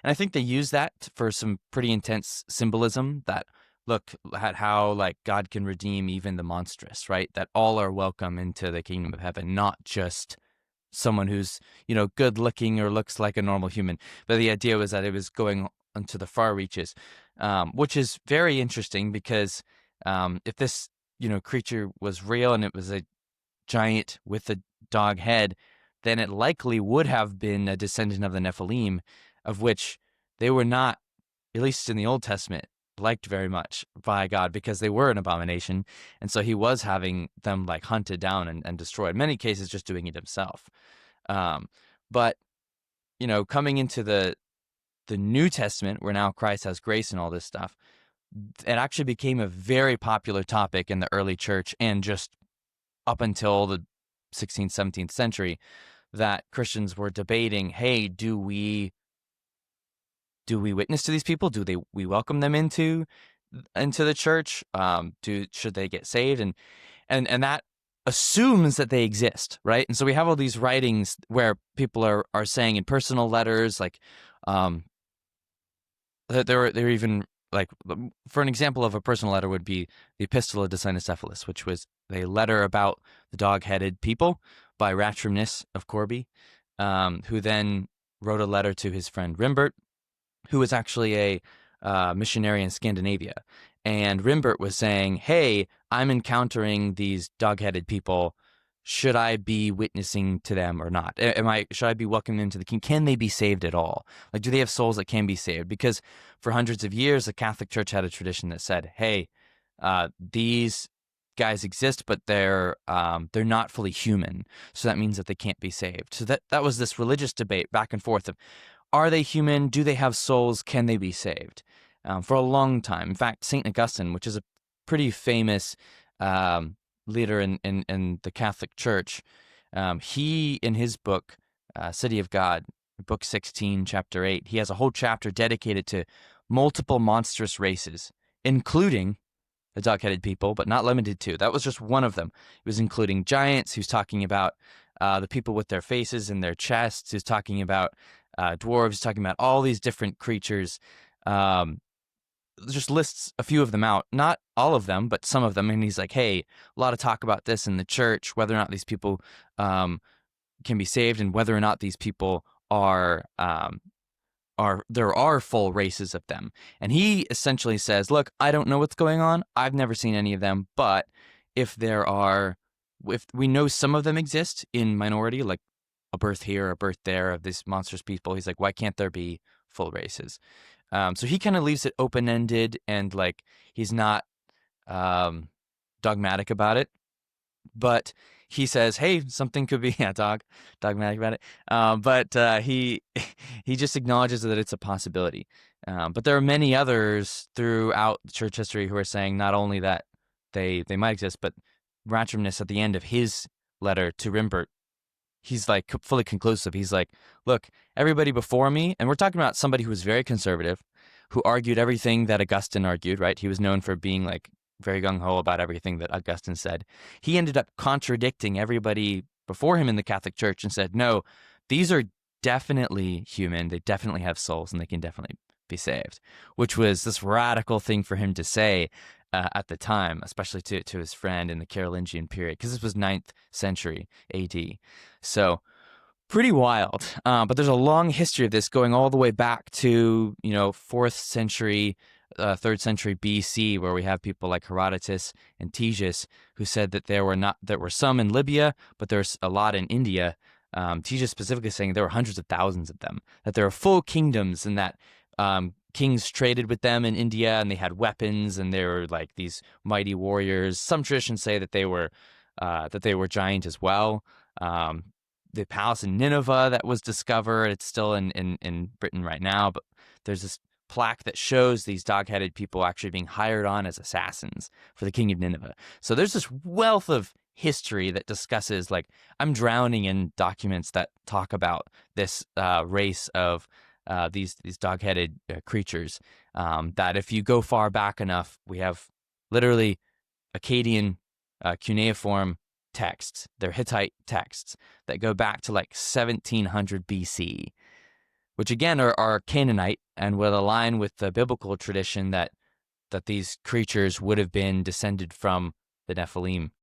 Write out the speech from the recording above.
And I think they use that for some pretty intense symbolism that look at how like God can redeem even the monstrous, right? That all are welcome into the kingdom of heaven, not just someone who's, good looking or looks like a normal human. But the idea was that it was going into the far reaches, which is very interesting because if this, creature was real and it was a giant with a dog head, then it likely would have been a descendant of the Nephilim, of which they were not, at least in the Old Testament, liked very much by God because they were an abomination. And so he was having them like hunted down and destroyed, in many cases just doing it himself. But, coming into the New Testament, where now Christ has grace and all this stuff, it actually became a very popular topic in the early church and just up until the 16th, 17th century, that Christians were debating, hey, do we witness to these people? Do we welcome them into the church? Should they get saved? And that assumes that they exist, right? And so we have all these writings where people are saying in personal letters, like they're even like, for an example of a personal letter would be the Epistola de Cynocephalus, which was a letter about the dog-headed people by Ratrimnus of Corbie, who then wrote a letter to his friend Rimbert, who was actually a missionary in Scandinavia. And Rimbert was saying, hey, I'm encountering these dog-headed people. Should I be witnessing to them or not? Should I be welcoming them to the kingdom? Can they be saved at all? Like, do they have souls that can be saved? Because for hundreds of years, the Catholic Church had a tradition that said, hey, these guys exist, but they're not fully human. So that means that they can't be saved. So that was this religious debate back and forth of, are they human? Do they have souls? Can they be saved? For a long time. In fact, St. Augustine, which is a pretty famous leader in the Catholic Church, he, in his book, City of God, book 16, chapter 8, he has a whole chapter dedicated to multiple monstrous races, including the dog-headed people, but not limited to. That was just one of them. He was including giants. He was talking about the people with their faces and their chests. He was talking about dwarves. He's talking about all these different creatures. Just lists a few of them out, not all of them, but some of them. And he's like, hey, a lot of talk about this in the church, whether or not these people can be saved and whether or not these people are there are full races of them. And he essentially says, look, I don't know what's going on. I've never seen any of them. But if we know some of them exist in minority, like a birth here, a birth there of these monstrous people, he's like, why can't there be full races? So he kind of leaves it open-ended and like he's not dogmatic about it. But he says, hey, something could be dogmatic about it. But he just acknowledges that it's a possibility. But there are many others throughout church history who are saying not only that they might exist, but Ratrimnus at the end of his letter to Rimbert, he's like fully conclusive. He's like, look, everybody before me, and we're talking about somebody who was very conservative, who argued everything that Augustine argued, right? He was known for being like very gung-ho about everything that Augustine said. He ended up contradicting everybody before him in the Catholic Church and said, no, these are definitely human. They definitely have souls and they can definitely be saved, which was this radical thing for him to say at the time, especially to his friend in the Carolingian period, because this was 9th century AD. So pretty wild. But there's a long history of this going all the way back to, 4th century, 3rd century BC, where we have people like Herodotus and Ctesias who said that there were some in Libya, but there's a lot in India. Ctesias specifically saying there were hundreds of thousands of them, that there are full kingdoms and that kings traded with them in India and they had weapons and they were like these mighty warriors. Some traditions say that they were giant as well. The palace in Nineveh that was discovered, it's still in Britain right now, but there's this plaque that shows these dog-headed people actually being hired on as assassins for the king of Nineveh. So there's this wealth of history that discusses, like, I'm drowning in documents that talk about this race of these dog-headed creatures, that if you go far back enough, we have literally Akkadian cuneiform texts. They're Hittite texts that go back to like 1700 BC. which again are Canaanite and would align with the biblical tradition that these creatures would have been descended from the Nephilim.